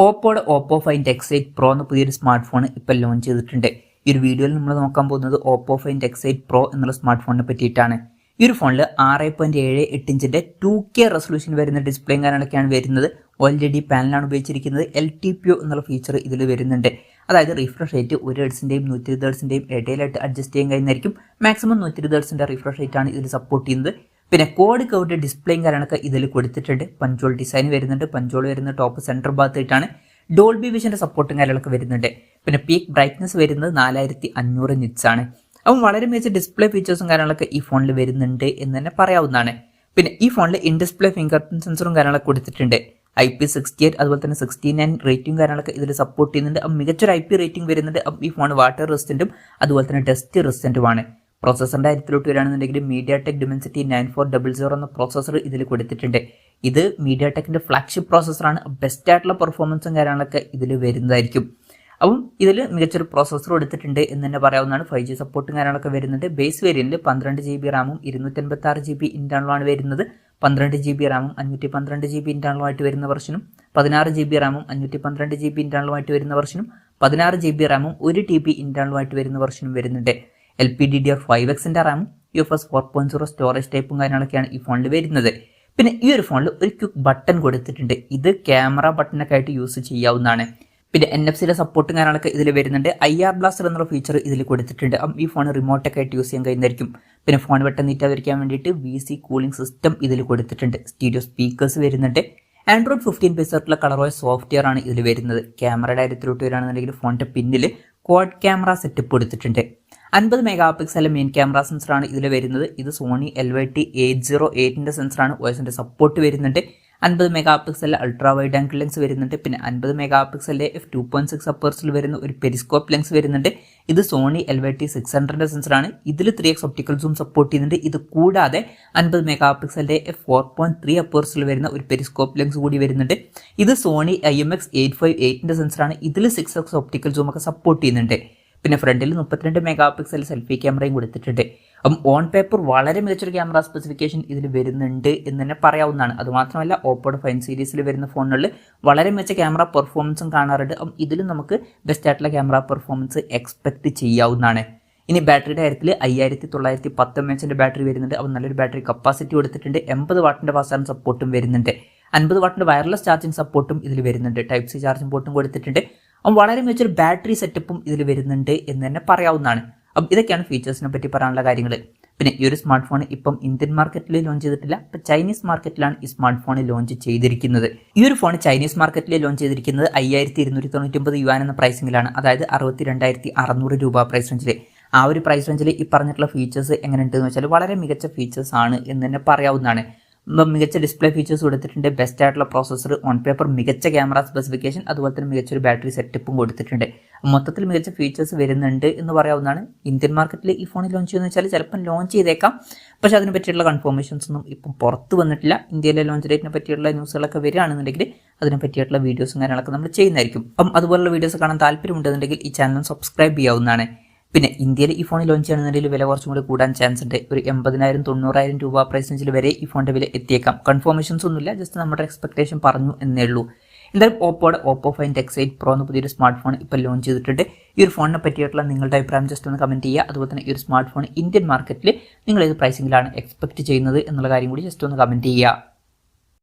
ഓപ്പോയുടെ Oppo find X8 Pro എന്ന പുതിയൊരു smart phone ഇപ്പോൾ ലോഞ്ച് ചെയ്തിട്ടുണ്ട്. ഈ ഒരു വീഡിയോയിൽ നമ്മൾ നോക്കാൻ പോകുന്നത് ഓപ്പോ ഫൈൻഡ് X8 Pro എന്നുള്ള സ്മാർട്ട് ഫോണിനെ പറ്റിയിട്ടാണ്. ഈ ഒരു ഫോണിൽ 6.78 ഇഞ്ചിന്റെ 2K റെസൊല്യൂഷൻ വരുന്ന ഡിസ്പ്ലേയും കാര്യങ്ങളൊക്കെയാണ് വരുന്നത്. OLED പാനലാണ് ഉപയോഗിച്ചിരിക്കുന്നത്. ltpo എന്നുള്ള ഫീച്ചർ ഇതിൽ വരുന്നുണ്ട്. അതായത് റിഫ്രഷ് റേറ്റ് 1 ഹെർട്സിന്റെയും 120 ഹെർട്സിന്റെയും ഇടയിലായിട്ട് അഡ്ജസ്റ്റ് ചെയ്യാൻ കഴിയുന്നതായിരിക്കും. മാക്സിമം 120 ഹെർട്സിന്റെ റിഫ്രഷ് റേറ്റ് ആണ് ഇതിൽ സപ്പോർട്ട് ചെയ്യുന്നത്. പിന്നെ കോഡ് കൗഡ് ഡിസ്പ്ലേയും കാര്യങ്ങളൊക്കെ ഇതിൽ കൊടുത്തിട്ടുണ്ട്. പഞ്ചോൾ ഡിസൈൻ വരുന്നുണ്ട്. പഞ്ചോൾ വരുന്ന ടോപ്പ് സെന്റർ ഭാഗത്തായിട്ടാണ്. ഡോൾബി വിഷന്റെ സപ്പോർട്ടും കാര്യങ്ങളൊക്കെ വരുന്നുണ്ട്. പിന്നെ പീക്ക് ബ്രൈറ്റ്നസ് വരുന്നത് 4500 നിറ്റ്സ് ആണ്. അപ്പം വളരെ മികച്ച ഡിസ്പ്ലേ ഫീച്ചേഴ്സും കാര്യങ്ങളൊക്കെ ഈ ഫോണിൽ വരുന്നുണ്ട് എന്ന് തന്നെ പറയാവുന്നതാണ്. പിന്നെ ഈ ഫോണിൽ ഇൻ ഡിസ്പ്ലേ ഫിംഗർ പ്രിന്റ് സെൻസറും കാര്യങ്ങളൊക്കെ കൊടുത്തിട്ടുണ്ട്. IP68 അതുപോലെ തന്നെ 69 റേറ്റിംഗ് കാര്യങ്ങളൊക്കെ ഇതിൽ സപ്പോർട്ട് ചെയ്യുന്നുണ്ട്. മികച്ചൊരു IP റേറ്റിംഗ് വരുന്നുണ്ട്. ഈ ഫോൺ വാട്ടർ റെസിസ്റ്റന്റും അതുപോലെ തന്നെ ഡസ്റ്റ് റെസിസ്റ്റന്റുമാണ്. പ്രോസസറിന്റെ കാര്യത്തിലോട്ട് വരികയാണെന്നുണ്ടെങ്കിൽ mediatek dimensity 9400 എന്ന പ്രോസസർ ഇതിൽ കൊടുത്തിട്ടുണ്ട്. ഇത് mediatekന്റെ ഫ്ലാഗ്ഷിപ്പ് പ്രോസസറാണ്. ബെസ്റ്റ് ആയിട്ടുള്ള പെർഫോമൻസും കാര്യങ്ങളൊക്കെ ഇതിൽ വരുന്നതായിരിക്കും. അപ്പം ഇതിൽ മികച്ചൊരു പ്രോസസർ എടുത്തിട്ടുണ്ട് എന്ന് തന്നെ പറയാവുന്നതാണ്. 5G സപ്പോർട്ടും കാര്യങ്ങളൊക്കെ വരുന്നുണ്ട്. ബേസ് വേരിയന്റിൽ 12 GB റാമും 256 GB ഇന്റേണലുമാണ് വരുന്നത്. 12 GB റാമും 512 GB ഇന്റേണലുമായിട്ട് വരുന്ന വെർഷനും 16 GB റാമും 512 GB ഇന്റേണലുമായിട്ട് വരുന്ന വെർഷനും 16 GB റാമും 1 TB ഇന്റേണലുമായിട്ട് വരുന്ന വെർഷനും വരുന്നുണ്ട്. LPDDR5Xന്റെ റാമും UFS 4.0 സ്റ്റോറേജ് ടൈപ്പും കാര്യങ്ങളൊക്കെയാണ് ഈ ഫോണിൽ വരുന്നത്. പിന്നെ ഈ ഒരു ഫോണിൽ ഒരു ക്വിക്ക് ബട്ടൺ കൊടുത്തിട്ടുണ്ട്. ഇത് ക്യാമറ ബട്ടണൊക്കെ ആയിട്ട് യൂസ് ചെയ്യാവുന്നതാണ്. പിന്നെ NFC-യുടെ സപ്പോർട്ടും കാര്യങ്ങളൊക്കെ ഇതിൽ വരുന്നുണ്ട്. IR ബ്ലാസ്റ്റർ എന്നുള്ള ഫീച്ചർ ഇതിൽ കൊടുത്തിട്ടുണ്ട്. ഈ ഫോൺ റിമോട്ടൊക്കെ ആയിട്ട് യൂസ് ചെയ്യാൻ കഴിയുന്നതായിരിക്കും. പിന്നെ ഫോൺ വെട്ടം നീറ്റാതിരിക്കാൻ വേണ്ടിയിട്ട് VC കൂളിംഗ് സിസ്റ്റം ഇതിൽ കൊടുത്തിട്ടുണ്ട്. സ്റ്റീരിയോ സ്പീക്കേഴ്സ് വരുന്നുണ്ട്. Android 15 ബേസായിട്ടുള്ള കളറോയ സോഫ്റ്റ്വെയർ ആണ് ഇതിൽ വരുന്നത്. ക്യാമറയുടെ കാര്യത്തിലോട്ട് വരികയാണെന്നുണ്ടെങ്കിൽ ഫോണിന്റെ പിന്നിൽ ക്വാഡ് ക്യാമറ സെറ്റപ്പ് കൊടുത്തിട്ടുണ്ട്. 50 മെഗാ പിക്സലിലെ മെയിൻ ക്യാമറ സെൻസറാണ് ഇതിൽ വരുന്നത്. ഇത് സോണി LYT808ന്റെ സെൻസറാണ്. OSന്റെ സപ്പോർട്ട് വരുന്നുണ്ട്. 50 മെഗാ പിക്സലിലെ അൾട്രാ വൈഡ് ആംഗിൾ ലെൻസ് വരുന്നുണ്ട്. പിന്നെ 50 മെഗാ പിക്സലിലെ f2.6 അപ്പേഴ്സിൽ വരുന്ന ഒരു പെരിസ്കോപ്പ് ലെൻസ് വരുന്നുണ്ട്. ഇത് സോണി LYT600ന്റെ സെൻസറാണ്. ഇതിൽ 3x ഒപ്റ്റിക്കൽ സൂം സപ്പോർട്ട് ചെയ്യുന്നുണ്ട്. ഇത് കൂടാതെ 50 മെഗാ പിക്സലിന്റെ f4.3 അപ്പേഴ്സിൽ വരുന്ന ഒരു പെരിസ്കോപ്പ് ലെൻസ് കൂടി വരുന്നുണ്ട്. ഇത് സോണി IMX858ന്റെ സെൻസറാണ്. ഇതിൽ 6x ഒപ്റ്റിക്കൽ സൂം ഒക്കെ സപ്പോർട്ട് ചെയ്യുന്നുണ്ട്. പിന്നെ ഫ്രണ്ടിൽ 32 മെഗാ പിക്സൽ സെൽഫി ക്യാമറയും കൊടുത്തിട്ടുണ്ട്. ഓൺ പേപ്പർ വളരെ മികച്ചൊരു ക്യാമറ സ്പെസിഫിക്കേഷൻ ഇതിൽ വരുന്നുണ്ട് എന്ന് തന്നെ പറയാവുന്നതാണ്. അതുമാത്രമല്ല ഓപ്പോയുടെ ഫൈൻ സീരീസിൽ വരുന്ന ഫോണുകളിൽ വളരെ മികച്ച ക്യാമറ പെർഫോമൻസും കാണാറുണ്ട്. ഇതിലും നമുക്ക് ബെസ്റ്റ് ആയിട്ടുള്ള ക്യാമറ പെർഫോമൻസ് എക്സ്പെക്ട് ചെയ്യാവുന്നതാണ്. ഇനി ബാറ്ററിയുടെ കാര്യത്തിൽ 5910 mAh ബാറ്ററി വരുന്നുണ്ട്. നല്ലൊരു ബാറ്ററി കപ്പാസിറ്റി കൊടുത്തിട്ടുണ്ട്. 80 വാട്ടിന്റെ ഫാസ്റ്റ് ചാർജിംഗ് സപ്പോർട്ടും വരുന്നുണ്ട്. 50 വാട്ടിന്റെ വയർലെസ് ചാർജിംഗ് സപ്പോർട്ടും ഇതിൽ വരുന്നുണ്ട്. Type-C ചാർജിംഗ് പോർട്ടും കൊടുത്തിട്ടുണ്ട്. വളരെ മികച്ചൊരു ബാറ്ററി സെറ്റപ്പും ഇതിൽ വരുന്നുണ്ട് എന്ന് തന്നെ പറയാവുന്നതാണ്. ഇതൊക്കെയാണ് ഫീച്ചേഴ്സിനെ പറ്റി പറയാനുള്ള കാര്യങ്ങൾ. പിന്നെ ഈ ഒരു സ്മാർട്ട് ഫോൺ ഇപ്പം ഇന്ത്യൻ മാർക്കറ്റിൽ ലോഞ്ച് ചെയ്തിട്ടില്ല. ഇപ്പം ചൈനീസ് മാർക്കറ്റിലാണ് ഈ സ്മാർട്ട് ഫോൺ ലോഞ്ച് ചെയ്തിരിക്കുന്നത്. ഈ ഒരു ഫോൺ ചൈനീസ് മാർക്കറ്റിൽ ലോഞ്ച് ചെയ്തിരിക്കുന്നത് 5299 യുവാൻ എന്ന പ്രൈസിംഗിലാണ്. അതായത് 62,600 രൂപ പ്രൈസ് റേഞ്ചിൽ. ആ ഒരു പ്രൈസ് റേഞ്ചിൽ ഈ പറഞ്ഞിട്ടുള്ള ഫീച്ചേഴ്സ് എങ്ങനെയുണ്ടെന്ന് വെച്ചാൽ വളരെ മികച്ച ഫീച്ചേഴ്സ് ആണ് എന്ന് തന്നെ പറയാവുന്നതാണ്. മികച്ച ഡിസ്പ്ലേ ഫീച്ചേഴ്സ് കൊടുത്തിട്ടുണ്ട്. ബെസ്റ്റ് ആയിട്ടുള്ള പ്രോസസർ, ഓൺ പേപ്പർ മികച്ച ക്യാമറ സ്പെസിഫിക്കേഷൻ, അതുപോലെ തന്നെ മികച്ചൊരു ബാറ്ററി സെറ്റപ്പും കൊടുത്തിട്ടുണ്ട്. മൊത്തത്തിൽ മികച്ച ഫീച്ചേഴ്സ് വരുന്നുണ്ട് എന്ന് പറയാവുന്നതാണ്. ഇന്ത്യൻ മാർക്കറ്റിൽ ഈ ഫോൺ ലോഞ്ച് ചെയ്യുന്ന വെച്ചാൽ ചിലപ്പം ലോഞ്ച് ചെയ്തേക്കാം. പക്ഷെ അതിനെ പറ്റിയുള്ള കൺഫർമേഷൻസ് ഒന്നും ഇപ്പം പുറത്ത് വന്നിട്ടില്ല. ഇന്ത്യയിലെ ലോഞ്ച് ഡേറ്റിനെ പറ്റിയുള്ള ന്യൂസുകളൊക്കെ വരികയാണെന്നുണ്ടെങ്കിൽ അതിനെ പറ്റിയിട്ടുള്ള വീഡിയോസും കാര്യങ്ങളൊക്കെ നമ്മൾ ചെയ്യുന്നതായിരിക്കും. അതുപോലുള്ള വീഡിയോസ് കാണാൻ താല്പര്യമുണ്ടെന്നുണ്ടെങ്കിൽ ഈ ചാനൽ സബ്സ്ക്രൈബ് ചെയ്യാവുന്നതാണ്. പിന്നെ ഇന്ത്യയിൽ ഈ ഫോൺ ലോഞ്ച് ചെയ്യുന്നതിൽ വില കുറച്ചും കൂടി കൂടാൻ ചാൻസ് ഉണ്ട്. ഒരു 80,000-90,000 രൂപ പ്രൈസ് റേഞ്ചിൽ വരെ ഈ ഫോണിന്റെ വില എത്തിയേക്കാം. കൺഫർമേഷൻസ് ഒന്നുമില്ല, ജസ്റ്റ് നമ്മുടെ എക്സ്പെക്ടേഷൻ പറഞ്ഞു എന്നേ ഉള്ളൂ. എന്തായാലും ഓപ്പോയുടെ ഓപ്പോ ഫൈൻഡ് X8 Pro എന്ന പുതിയൊരു സ്മാർട്ട് ഫോൺ ഇപ്പോൾ ലോഞ്ച് ചെയ്തിട്ടുണ്ട്. ഈ ഒരു ഫോണിനെ പറ്റിയിട്ടുള്ള നിങ്ങളുടെ അഭിപ്രായം ജസ്റ്റ് ഒന്ന് കമന്റ് ചെയ്യുക. അതുപോലെ തന്നെ ഈ ഒരു സ്മാർട്ട് ഫോൺ ഇന്ത്യൻ മാർക്കറ്റിൽ നിങ്ങൾ ഏത് പ്രൈസിംഗിലാണ് എക്സ്പെക്ട് ചെയ്യുന്നത് എന്നുള്ള കാര്യം കൂടി ജസ്റ്റ് ഒന്ന് കമന്റ് ചെയ്യുക.